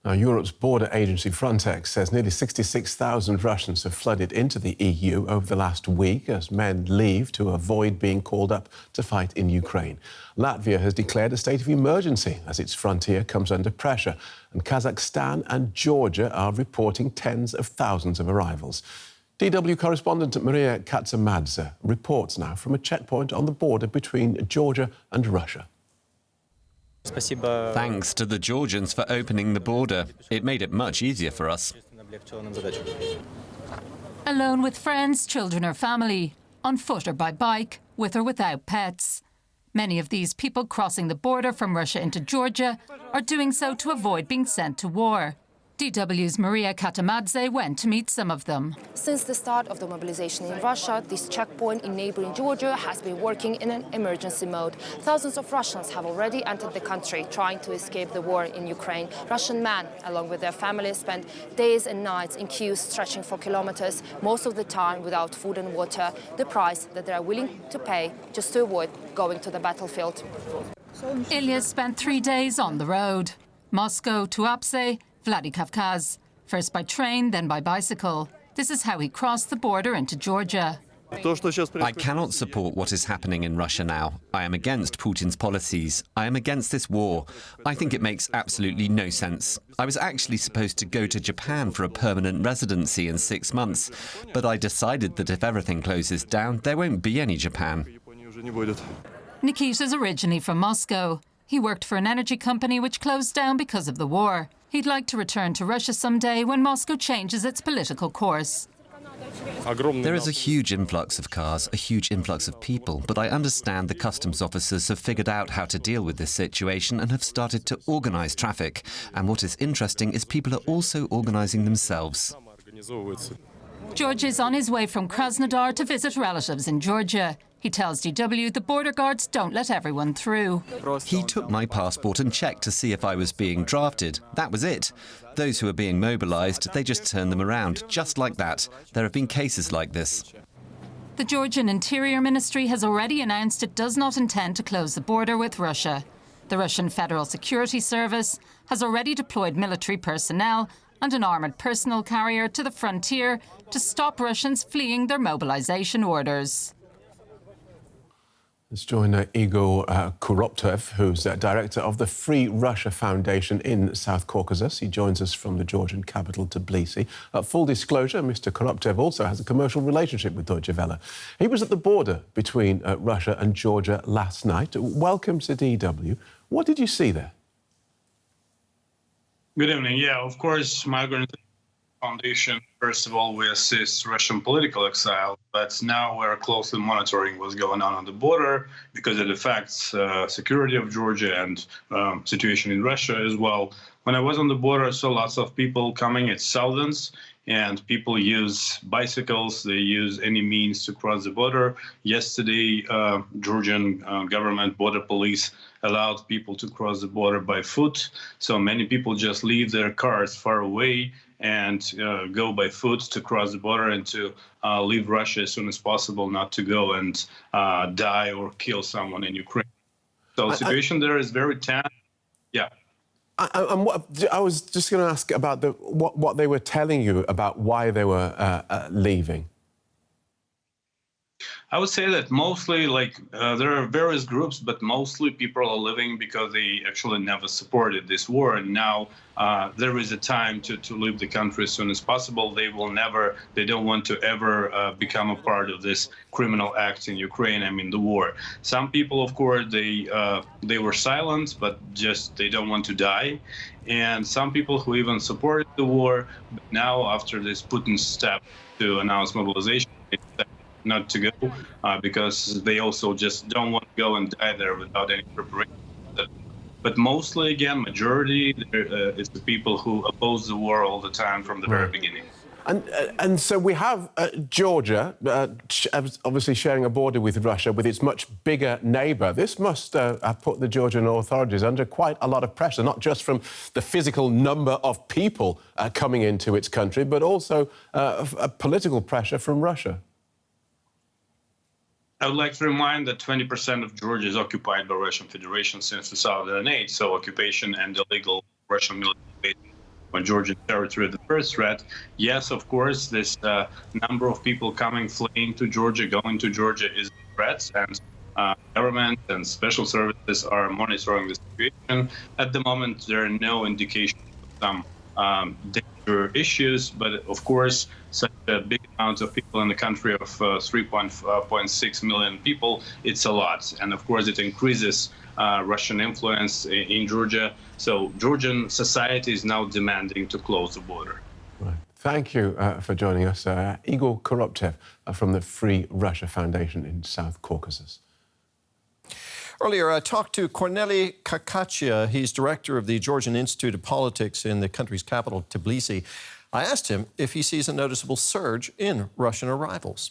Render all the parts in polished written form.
Now, Europe's border agency Frontex says nearly 66,000 Russians have flooded into the EU over the last week as men leave to avoid being called up to fight in Ukraine. Latvia has declared a state of emergency as its frontier comes under pressure, and Kazakhstan and Georgia are reporting tens of thousands of arrivals. DW correspondent Maria Katsamadze reports now from a checkpoint on the border between Georgia and Russia. Thanks to the Georgians for opening the border. It made it much easier for us. Alone with friends, children or family, on foot or by bike, with or without pets. Many of these people crossing the border from Russia into Georgia are doing so to avoid being sent to war. DW's Maria Katsamadze went to meet some of them. Since the start of the mobilization in Russia, this checkpoint in neighboring Georgia has been working in an emergency mode. Thousands of Russians have already entered the country, trying to escape the war in Ukraine. Russian men, along with their families, spend days and nights in queues stretching for kilometers, most of the time without food and water, the price that they are willing to pay just to avoid going to the battlefield. Ilya spent 3 days on the road. Moscow to Apse, Vladikavkaz, first by train, then by bicycle. This is how he crossed the border into Georgia. I cannot support what is happening in Russia now. I am against Putin's policies. I am against this war. I think it makes absolutely no sense. I was actually supposed to go to Japan for a permanent residency in 6 months, but I decided that if everything closes down, there won't be any Japan. Nikita's originally from Moscow. He worked for an energy company which closed down because of the war. He'd like to return to Russia someday when Moscow changes its political course. There is a huge influx of cars, a huge influx of people, but I understand the customs officers have figured out how to deal with this situation and have started to organize traffic. And what is interesting is people are also organizing themselves. George is on his way from Krasnodar to visit relatives in Georgia. He tells DW the border guards don't let everyone through. He took my passport and checked to see if I was being drafted. That was it. Those who are being mobilized, they just turn them around, just like that. There have been cases like this. The Georgian Interior Ministry has already announced it does not intend to close the border with Russia. The Russian Federal Security Service has already deployed military personnel and an armoured personnel carrier to the frontier to stop Russians fleeing their mobilization orders. Let's join Igor Kuroptev, who's director of the Free Russia Foundation in South Caucasus. He joins us from the Georgian capital, Tbilisi. Full disclosure, Mr. Kuroptev also has a commercial relationship with Deutsche Welle. He was at the border between Russia and Georgia last night. Welcome to DW. What did you see there? Good evening. Yeah, of course, my organization Foundation, first of all, we assist Russian political exile, but now we're closely monitoring what's going on the border because it affects security of Georgia and situation in Russia as well. When I was on the border, I saw lots of people coming. It's thousands, and people use bicycles. They use any means to cross the border. Yesterday, Georgian government border police allowed people to cross the border by foot. So many people just leave their cars far away and go by foot to cross the border and to leave Russia as soon as possible, not to go and die or kill someone in Ukraine. So the situation there is very tense. Yeah. I was just going to ask about what they were telling you about why they were leaving. I would say that mostly, there are various groups, but mostly people are leaving because they actually never supported this war. And now there is a time to leave the country as soon as possible. They don't want to ever become a part of this criminal act in Ukraine, the war. Some people, of course, they were silent, but just they don't want to die. And some people who even supported the war, but now after this Putin step to announce mobilization, not to go because they also just don't want to go and die there without any preparation. But mostly, again, majority is the people who oppose the war all the time from the very beginning. And so we have Georgia, obviously sharing a border with Russia, with its much bigger neighbour. This must have put the Georgian authorities under quite a lot of pressure, not just from the physical number of people coming into its country, but also political pressure from Russia. I would like to remind that 20% of Georgia is occupied by Russian Federation since 2008, so occupation and illegal Russian military on Georgian territory the first threat. Yes, of course, this number of people fleeing to Georgia, going to Georgia is a threat, and government and special services are monitoring the situation. At the moment, there are no indications of some danger issues, but of course, such a big amount of people in the country of 3.6 million people, it's a lot. And of course, it increases Russian influence in Georgia. So Georgian society is now demanding to close the border. Right. Thank you for joining us, Igor Koroptev from the Free Russia Foundation in South Caucasus. Earlier, I talked to Corneli Kakachia. He's director of the Georgian Institute of Politics in the country's capital, Tbilisi. I asked him if he sees a noticeable surge in Russian arrivals.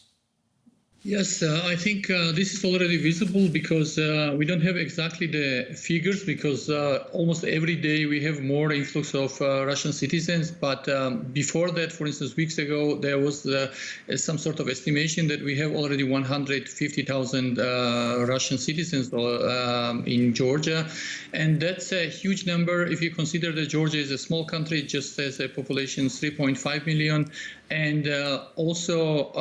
Yes, I think this is already visible because we don't have exactly the figures because almost every day we have more influx of Russian citizens. But before that, for instance, weeks ago, there was some sort of estimation that we have already 150,000 Russian citizens in Georgia. And that's a huge number if you consider that Georgia is a small country, it just has a population 3.5 million. And also,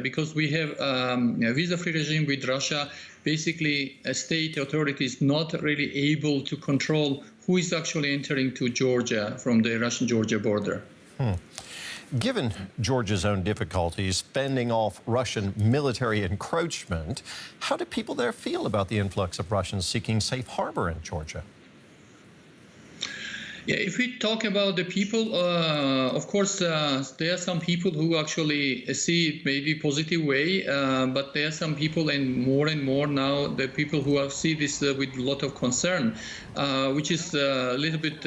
because we have a visa-free regime with Russia, basically state authorities not really able to control who is actually entering to Georgia from the Russian-Georgia border. Given Georgia's own difficulties fending off Russian military encroachment, how do people there feel about the influx of Russians seeking safe harbor in Georgia? Yeah, if we talk about the people, of course, there are some people who actually see it maybe positive way, but there are some people, and more now, the people who see this with a lot of concern, which is a little bit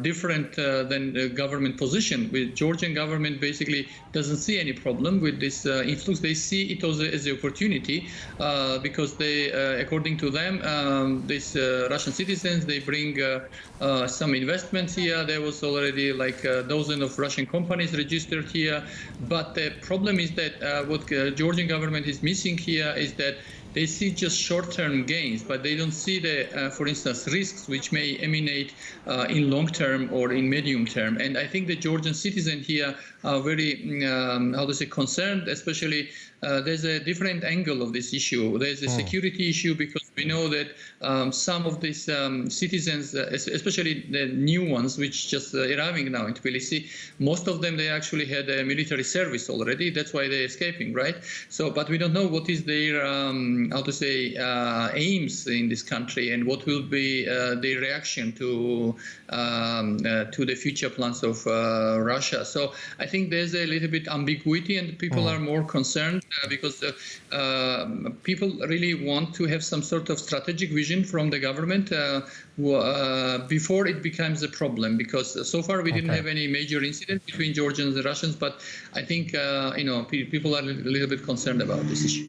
different than the government position. With Georgian government basically doesn't see any problem with this influx. They see it as an opportunity because they, according to them, these Russian citizens, they bring some investments here. There was already like a dozen of Russian companies registered here. But the problem is that what Georgian government is missing here is that they see just short-term gains, but they don't see the, for instance, risks which may emanate in long term or in medium term. And I think the Georgian citizens here are very, concerned, especially there's a different angle of this issue. There's a security issue because we know that some of these citizens, especially the new ones, which just arriving now in Tbilisi, most of them, they actually had a military service already. That's why they're escaping, right? So, but we don't know what is their, aims in this country and what will be their reaction to the future plans of Russia. So I think there's a little bit ambiguity and people are more concerned because people really want to have some sort of strategic vision from the government before it becomes a problem, because so far we didn't have any major incident between Georgians and Russians, but I think people are a little bit concerned about this issue.